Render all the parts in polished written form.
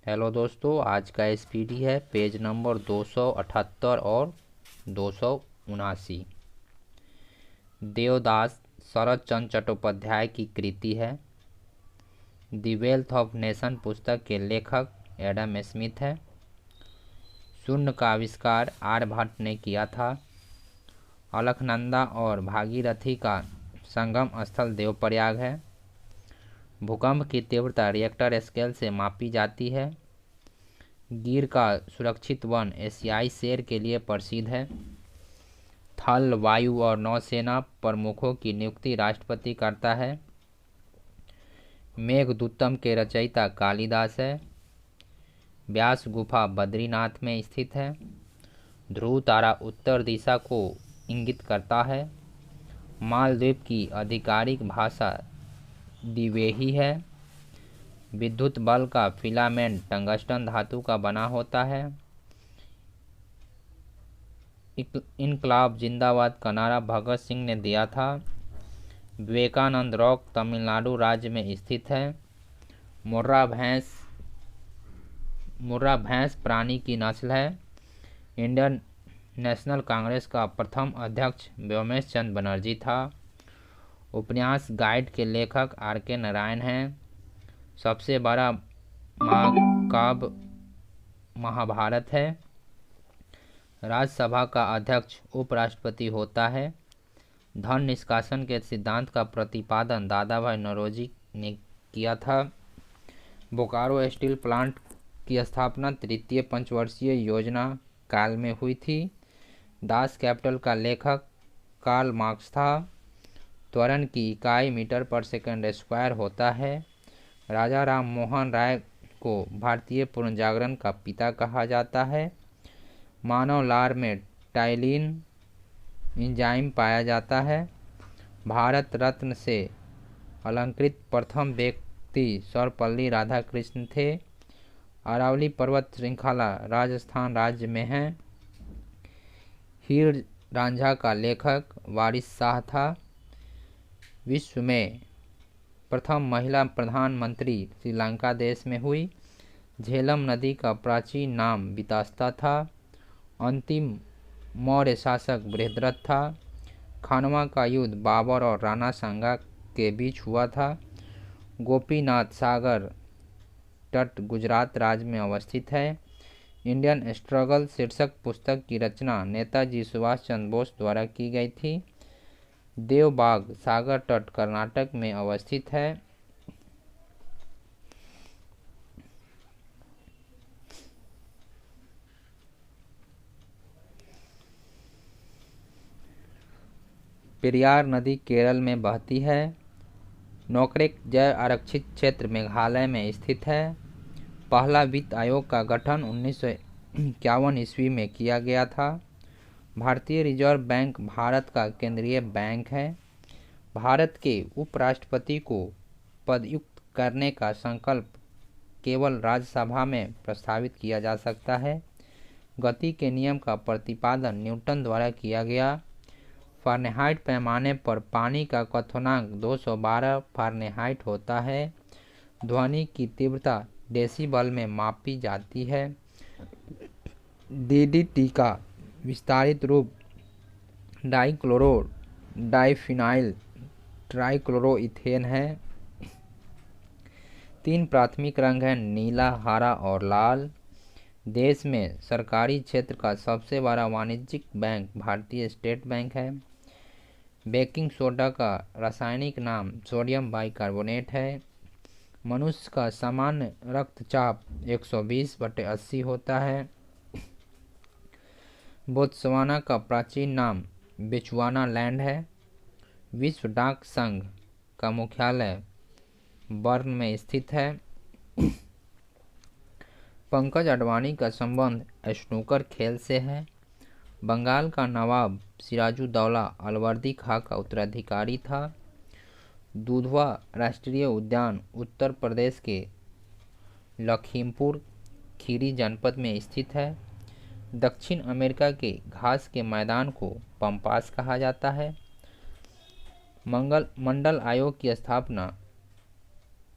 Hello दोस्तों, आज का एसपीडी है पेज नंबर 278 और 279। देवदास शरद चंद्र चट्टोपाध्याय की कृति है। द वेल्थ ऑफ नेशन पुस्तक के लेखक एडम स्मिथ है। शून्य का आविष्कार आर्यभट्ट ने किया था। अलकनंदा और भागीरथी का संगम स्थल देवप्रयाग है। भूकंप की तीव्रता रिएक्टर स्केल से मापी जाती है। गिर का सुरक्षित वन एशियाई शेर के लिए प्रसिद्ध है। थल, वायु और नौसेना प्रमुखों की नियुक्ति राष्ट्रपति करता है। मेघदूतम के रचयिता कालिदास है। व्यास गुफा बद्रीनाथ में स्थित है। ध्रुव तारा उत्तर दिशा को इंगित करता है। मालदीव की आधिकारिक भाषा दिवेही है। विद्युत बल्ब का फिलामेंट टंगस्टन धातु का बना होता है। इनकलाब जिंदाबाद का नारा भगत सिंह ने दिया था। विवेकानंद रॉक तमिलनाडु राज्य में स्थित है। मुर्रा भैंस प्राणी की नस्ल है। इंडियन नेशनल कांग्रेस का प्रथम अध्यक्ष व्योमेश चंद्र बनर्जी था। उपन्यास गाइड के लेखक आर.के. नारायण हैं। सबसे बड़ा महाकाव्य महाभारत है। राज्यसभा का अध्यक्ष उपराष्ट्रपति होता है। धन निष्कासन के सिद्धांत का प्रतिपादन दादा भाई नौरोजी ने किया था। बोकारो स्टील प्लांट की स्थापना तृतीय पंचवर्षीय योजना काल में हुई थी। दास कैपिटल का लेखक कार्ल मार्क्स था। त्वरण की इकाई मीटर पर सेकंड स्क्वायर होता है। राजा राम मोहन राय को भारतीय पुनर्जागरण का पिता कहा जाता है। मानव लार में टाइलिन एंजाइम पाया जाता है। भारत रत्न से अलंकृत प्रथम व्यक्ति सर्वपल्ली राधाकृष्ण थे। अरावली पर्वत श्रृंखला राजस्थान राज्य में है। हीर रांझा का लेखक वारिस शाह था। विश्व में प्रथम महिला प्रधानमंत्री श्रीलंका देश में हुई। झेलम नदी का प्राचीन नाम वितास्ता था। अंतिम मौर्य शासक बृहद्रथ था। खानवा का युद्ध बाबर और राणा सांगा के बीच हुआ था। गोपीनाथ सागर तट गुजरात राज्य में अवस्थित है। इंडियन स्ट्रगल शीर्षक पुस्तक की रचना नेताजी सुभाष चंद्र बोस द्वारा की गई थी। देवबाग सागर तट कर्नाटक में अवस्थित है। पेरियार नदी केरल में बहती है। नोकरेक जैव आरक्षित क्षेत्र मेघालय में स्थित है। पहला वित्त आयोग का गठन 1951 ईस्वी में किया गया था। भारतीय रिजर्व बैंक भारत का केंद्रीय बैंक है। भारत के उपराष्ट्रपति को पदयुक्त करने का संकल्प केवल राज्यसभा में प्रस्तावित किया जा सकता है। गति के नियम का प्रतिपादन न्यूटन द्वारा किया गया। फ़ारेनहाइट पैमाने पर पानी का क्वथनांक 212 फ़ारेनहाइट होता है। ध्वनि की तीव्रता डेसिबल में मापी जाती है। डीडीटी का विस्तारित रूप डाइक्लोरो डाइफिनाइल ट्राइक्लोरोइथेन है। 3 प्राथमिक रंग हैं, नीला, हरा और लाल। देश में सरकारी क्षेत्र का सबसे बड़ा वाणिज्यिक बैंक भारतीय स्टेट बैंक है। बेकिंग सोडा का रासायनिक नाम सोडियम बाइकार्बोनेट है। मनुष्य का सामान्य रक्तचाप 120/80 होता है। बोत्सवाना का प्राचीन नाम बेचुआना लैंड है। विश्व डाक संघ का मुख्यालय बर्न में स्थित है। पंकज अडवाणी का संबंध स्नूकर खेल से है। बंगाल का नवाब सिराजुद्दौला अलवर्दी खां का उत्तराधिकारी था। दुधवा राष्ट्रीय उद्यान उत्तर प्रदेश के लखीमपुर खीरी जनपद में स्थित है। दक्षिण अमेरिका के घास के मैदान को पम्पास कहा जाता है। मंडल आयोग की स्थापना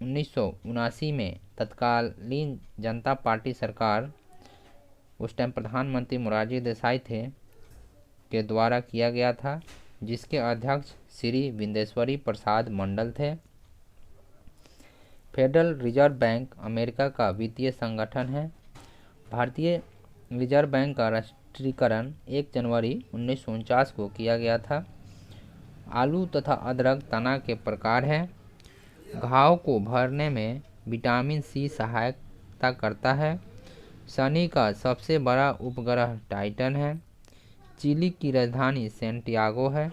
1979 में तत्कालीन जनता पार्टी सरकार, उस टाइम प्रधानमंत्री मोरारजी देसाई थे, के द्वारा किया गया था, जिसके अध्यक्ष श्री बिंदेश्वरी प्रसाद मंडल थे। फेडरल रिजर्व बैंक अमेरिका का वित्तीय संगठन है। भारतीय रिजर्व बैंक का राष्ट्रीयकरण 1 जनवरी 1949 को किया गया था। आलू तथा अदरक तना के प्रकार हैं। घाव को भरने में विटामिन सी सहायता करता है। शनि का सबसे बड़ा उपग्रह टाइटन है। चिली की राजधानी सैंटियागो है।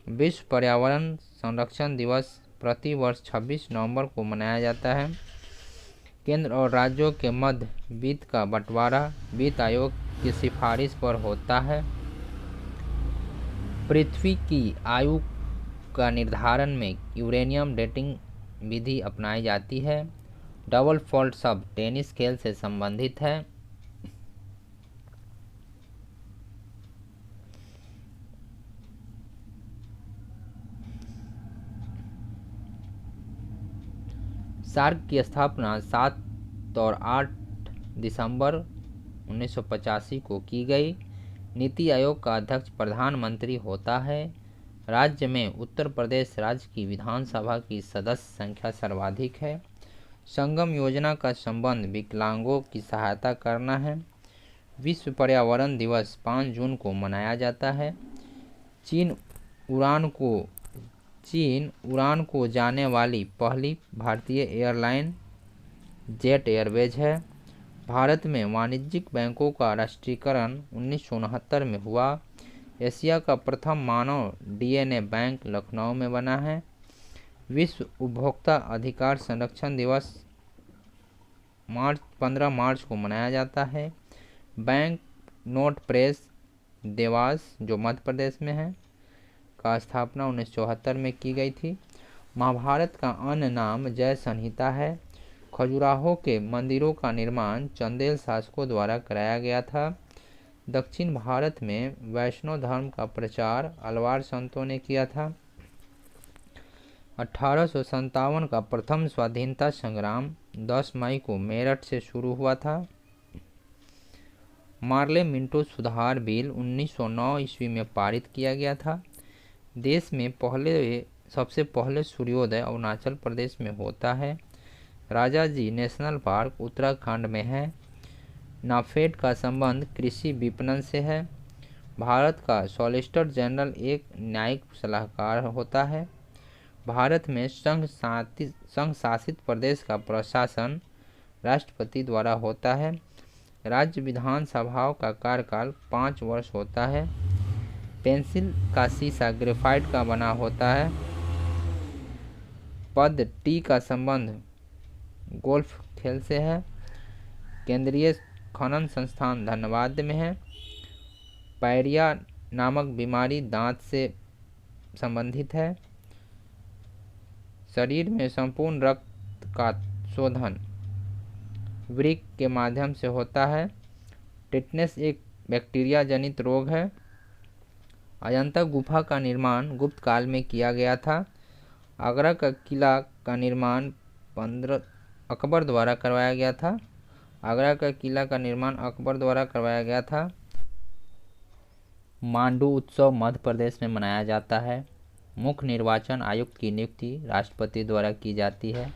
विश्व पर्यावरण संरक्षण दिवस प्रति वर्ष 26 नवंबर को मनाया जाता है। केंद्र और राज्यों के मध्य वित्त का बंटवारा वित्त आयोग की सिफारिश पर होता है। पृथ्वी की आयु का निर्धारण में यूरेनियम डेटिंग विधि अपनाई जाती है। डबल फॉल्ट शब्द टेनिस खेल से संबंधित है। सार्क की स्थापना 7 और 8 दिसंबर 1985 को की गई। नीति आयोग का अध्यक्ष प्रधानमंत्री होता है। राज्य में उत्तर प्रदेश राज्य की विधानसभा की सदस्य संख्या सर्वाधिक है। संगम योजना का संबंध विकलांगों की सहायता करना है। विश्व पर्यावरण दिवस 5 जून को मनाया जाता है। चीन उड़ान को जाने वाली पहली भारतीय एयरलाइन जेट एयरवेज है। भारत में वाणिज्यिक बैंकों का राष्ट्रीयकरण 1969 में हुआ। एशिया का प्रथम मानव डीएनए बैंक लखनऊ में बना है। विश्व उपभोक्ता अधिकार संरक्षण दिवस 15 मार्च को मनाया जाता है। बैंक नोट प्रेस देवास, जो मध्य प्रदेश में है, का स्थापना 1974 में की गई थी। महाभारत का अन्य नाम जय संहिता है। खजुराहो के मंदिरों का निर्माण चंदेल शासकों द्वारा कराया गया था। दक्षिण भारत में वैष्णव धर्म का प्रचार अलवार संतों ने किया था। 1857 का प्रथम स्वाधीनता संग्राम 10 मई को मेरठ से शुरू हुआ था। मार्ले मिंटो सुधार बिल 1909 ईस्वी में पारित किया गया था। देश में सबसे पहले सूर्योदय अरुणाचल प्रदेश में होता है। राजाजी नेशनल पार्क उत्तराखंड में है। नाफेड का संबंध कृषि विपणन से है। भारत का सॉलिसिटर जनरल एक न्यायिक सलाहकार होता है। भारत में संघ शासित प्रदेश का प्रशासन राष्ट्रपति द्वारा होता है। राज्य विधानसभाओं का कार्यकाल 5 वर्ष होता है। पेंसिल का शीशा ग्रेफाइट का बना होता है। पद टी का संबंध गोल्फ खेल से है। केंद्रीय खनन संस्थान धनबाद में है। पायरिया नामक बीमारी दांत से संबंधित है। शरीर में संपूर्ण रक्त का शोधन वृक्क के माध्यम से होता है। टिटनेस एक बैक्टीरिया जनित रोग है। अजंता गुफा का निर्माण गुप्त काल में किया गया था। आगरा का किला का निर्माण अकबर द्वारा करवाया गया था। आगरा का किला का निर्माण अकबर द्वारा करवाया गया था। मांडू उत्सव मध्य प्रदेश में मनाया जाता है। मुख्य निर्वाचन आयुक्त की नियुक्ति राष्ट्रपति द्वारा की जाती है।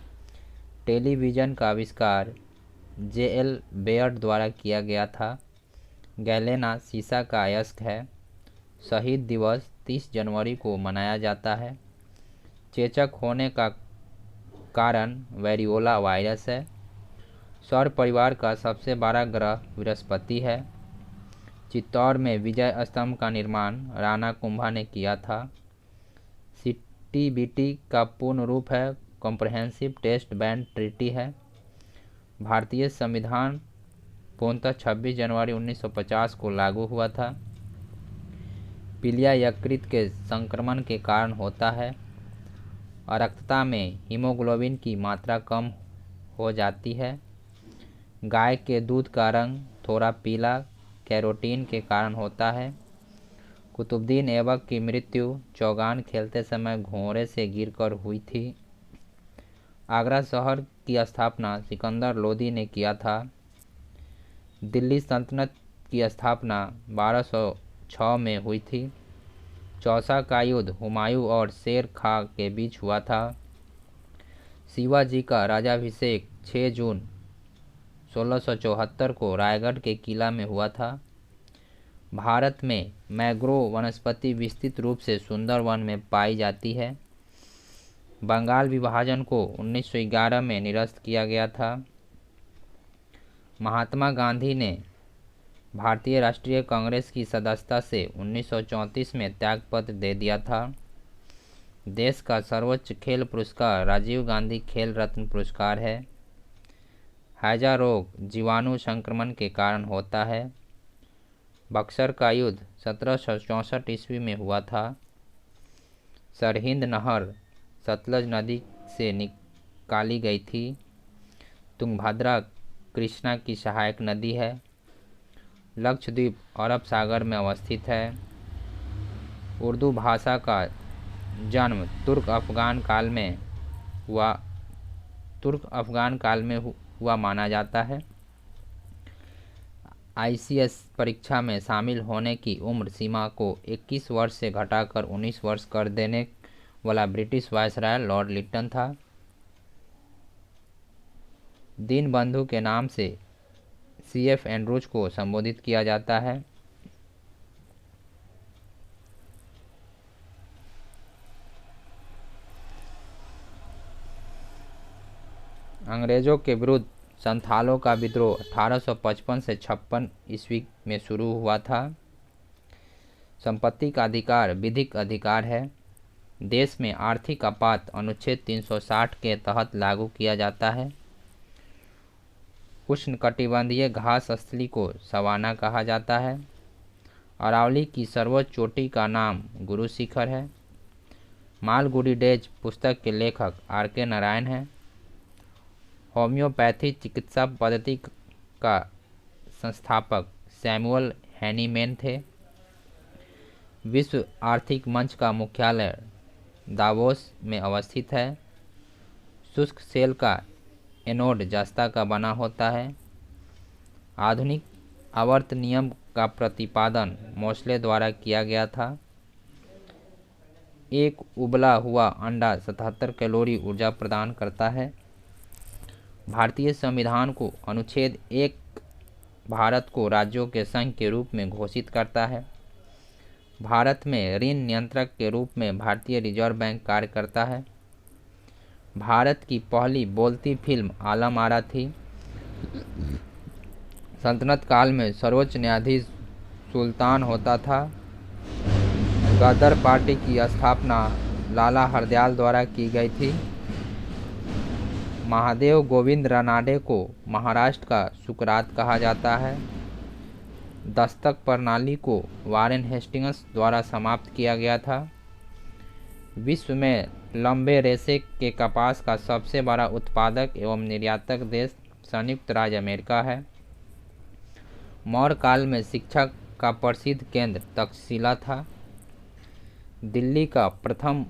टेलीविज़न का आविष्कार JL बेयर्ड द्वारा किया गया था। गैलेना शीशा का अयस्क है। शहीद दिवस 30 जनवरी को मनाया जाता है। चेचक होने का कारण वेरियोला वायरस है। सौर परिवार का सबसे बड़ा ग्रह बृहस्पति है। चित्तौड़ में विजय स्तंभ का निर्माण राणा कुंभा ने किया था। CTBT का पूर्ण रूप है कॉम्प्रिहेंसिव टेस्ट बैंड ट्रीटी है। भारतीय संविधान पूर्णतः 26 जनवरी 1950 को लागू हुआ था। पीलिया यकृत के संक्रमण के कारण होता है। अरक्तता में हीमोग्लोबिन की मात्रा कम हो जाती है। गाय के दूध का रंग थोड़ा पीला कैरोटीन के कारण होता है। कुतुबुद्दीन ऐबक की मृत्यु चौगान खेलते समय घोड़े से गिरकर हुई थी। आगरा शहर की स्थापना सिकंदर लोदी ने किया था। दिल्ली सल्तनत की स्थापना 1206 में हुई थी। चौसा का युद्ध हुमायूं और शेर खां के बीच हुआ था। शिवाजी का राजाभिषेक 6 जून 1674 को रायगढ़ के किला में हुआ था। भारत में मैंग्रोव वनस्पति विस्तृत रूप से सुंदरवन में पाई जाती है। बंगाल विभाजन को 1911 में निरस्त किया गया था। महात्मा गांधी ने भारतीय राष्ट्रीय कांग्रेस की सदस्यता से 1934 में त्यागपत्र दे दिया था। देश का सर्वोच्च खेल पुरस्कार राजीव गांधी खेल रत्न पुरस्कार है। हैजा रोग जीवाणु संक्रमण के कारण होता है। बक्सर का युद्ध 1764 ईस्वी में हुआ था। सरहिंद नहर सतलज नदी से निकाली गई थी। तुंगभद्रा कृष्णा की सहायक नदी है। लक्षद्वीप अरब सागर में अवस्थित है। उर्दू भाषा का जन्म तुर्क अफगान काल में हुआ माना जाता है। ICS परीक्षा में शामिल होने की उम्र सीमा को 21 वर्ष से घटाकर 19 वर्ष कर देने वाला ब्रिटिश वायसराय लॉर्ड लिटन था। दीनबंधु के नाम से CF एंड्रूज को संबोधित किया जाता है। अंग्रेजों के विरुद्ध संथालों का विद्रोह 1855 से 56 ईस्वी में शुरू हुआ था। संपत्ति का अधिकार विधिक अधिकार है। देश में आर्थिक आपात अनुच्छेद 360 के तहत लागू किया जाता है। उष्णकटिबंधीय घास स्थली को सवाना कहा जाता है। अरावली की सर्वोच्च चोटी का नाम गुरु शिखर है। मालगुडी डेज पुस्तक के लेखक RK नारायण हैं। होम्योपैथी चिकित्सा पद्धति का संस्थापक सैमुअल हैनीमैन थे। विश्व आर्थिक मंच का मुख्यालय दावोस में अवस्थित है। शुष्क सेल का एनोड जस्ता का बना होता है। आधुनिक आवर्त नियम का प्रतिपादन मोस्ले द्वारा किया गया था। एक उबला हुआ अंडा 77 कैलोरी ऊर्जा प्रदान करता है। भारतीय संविधान को अनुच्छेद 1 भारत को राज्यों के संघ के रूप में घोषित करता है। भारत में ऋण नियंत्रक के रूप में भारतीय रिजर्व बैंक कार्य करता है। भारत की पहली बोलती फिल्म आलम आरा थी। सल्तनत काल में सर्वोच्च न्यायाधीश सुल्तान होता था। गदर पार्टी की स्थापना लाला हरदयाल द्वारा की गई थी। महादेव गोविंद रानाडे को महाराष्ट्र का सुकरात कहा जाता है। दस्तक प्रणाली को वारेन हेस्टिंग्स द्वारा समाप्त किया गया था। विश्व में लंबे रेशे के कपास का सबसे बड़ा उत्पादक एवं निर्यातक देश संयुक्त राज्य अमेरिका है। मौर्य काल में शिक्षा का प्रसिद्ध केंद्र तक्षशिला था। दिल्ली का प्रथम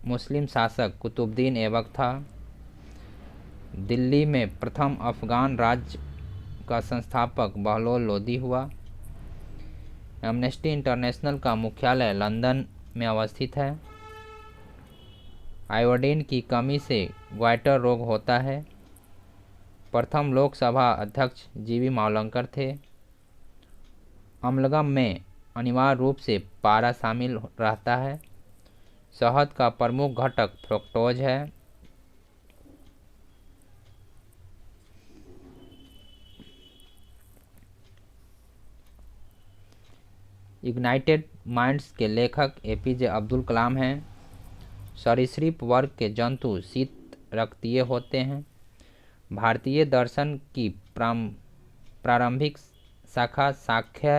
मुस्लिम शासक कुतुबुद्दीन ऐबक था। दिल्ली में प्रथम अफगान राज्य का संस्थापक बहलोल लोदी हुआ। एम्नेस्टी इंटरनेशनल का मुख्यालय लंदन में अवस्थित है। आयोडीन की कमी से ग्वाइटर रोग होता है। प्रथम लोकसभा अध्यक्ष जीवी मावलंकर थे। अम्लगम में अनिवार्य रूप से पारा शामिल रहता है। शहद का प्रमुख घटक फ्रुक्टोज है। इग्नाइटेड माइंड्स के लेखक APJ अब्दुल कलाम हैं। सरीसृप वर्ग के जंतु शीत रक्तीय होते हैं। भारतीय दर्शन की प्रारंभिक शाखा सांख्य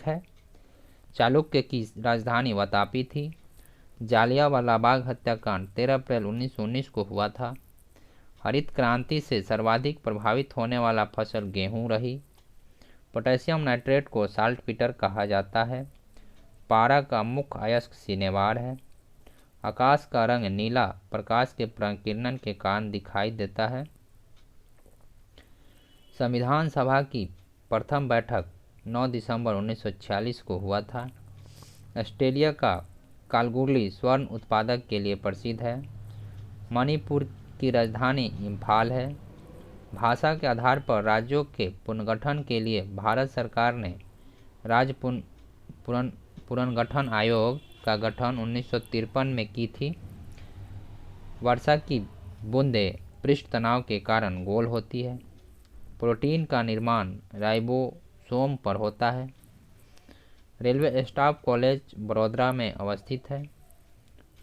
है। चालुक्य की राजधानी वातापी थी। जालियांवाला बाग हत्याकांड 13 अप्रैल 1919 को हुआ था। हरित क्रांति से सर्वाधिक प्रभावित होने वाला फसल गेहूं रही। पोटेशियम नाइट्रेट को साल्टपीटर कहा जाता है। पारा का मुख्य अयस्क सिनेवार है। आकाश का रंग नीला प्रकाश के प्रकीर्णन के कारण दिखाई देता है। संविधान सभा की प्रथम बैठक 9 दिसंबर 1946 को हुआ था। ऑस्ट्रेलिया का कालगुली स्वर्ण उत्पादक के लिए प्रसिद्ध है। मणिपुर की राजधानी इम्फाल है। भाषा के आधार पर राज्यों के पुनर्गठन के लिए भारत सरकार ने राज्य पुनर्गठन आयोग का गठन 1953 में की थी। वर्षा की बूंदें पृष्ठ तनाव के कारण गोल होती है। प्रोटीन का निर्माण राइबोसोम पर होता है। रेलवे स्टाफ कॉलेज बड़ौदा में अवस्थित है।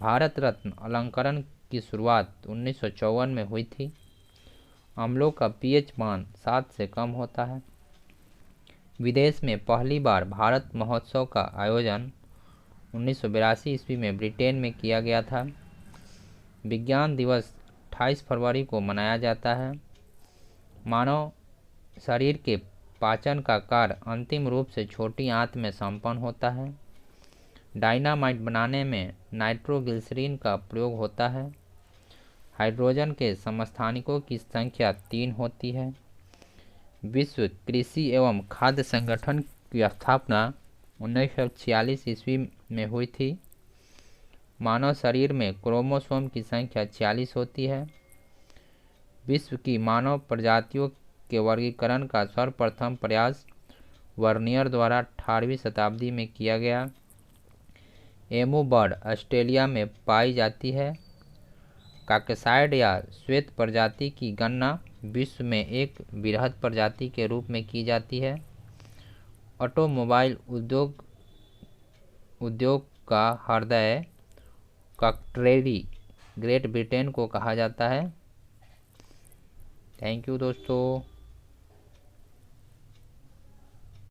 भारत रत्न अलंकरण की शुरुआत 1954 में हुई थी। अम्लों का पीएच मान 7 से कम होता है। विदेश में पहली बार भारत महोत्सव का आयोजन 1982 ईस्वी में ब्रिटेन में किया गया था। विज्ञान दिवस 28 फरवरी को मनाया जाता है। मानव शरीर के पाचन का कार्य अंतिम रूप से छोटी आंत में संपन्न होता है। डायनामाइट बनाने में नाइट्रोग्लिसरीन का प्रयोग होता है। हाइड्रोजन के समस्थानिकों की संख्या 3 होती है। विश्व कृषि एवं खाद्य संगठन की स्थापना 1946 ईस्वी में हुई थी। मानव शरीर में क्रोमोसोम की संख्या 46 होती है। विश्व की मानव प्रजातियों के वर्गीकरण का सर्वप्रथम प्रयास वर्नियर द्वारा 18वीं शताब्दी में किया गया। एमू बर्ड ऑस्ट्रेलिया में पाई जाती है। काकसाइड या श्वेत प्रजाति की गणना विश्व में एक वृहद प्रजाति के रूप में की जाती है। ऑटोमोबाइल उद्योग का हृदय कॉक्सटेरी ग्रेट ब्रिटेन को कहा जाता है। थैंक यू दोस्तों।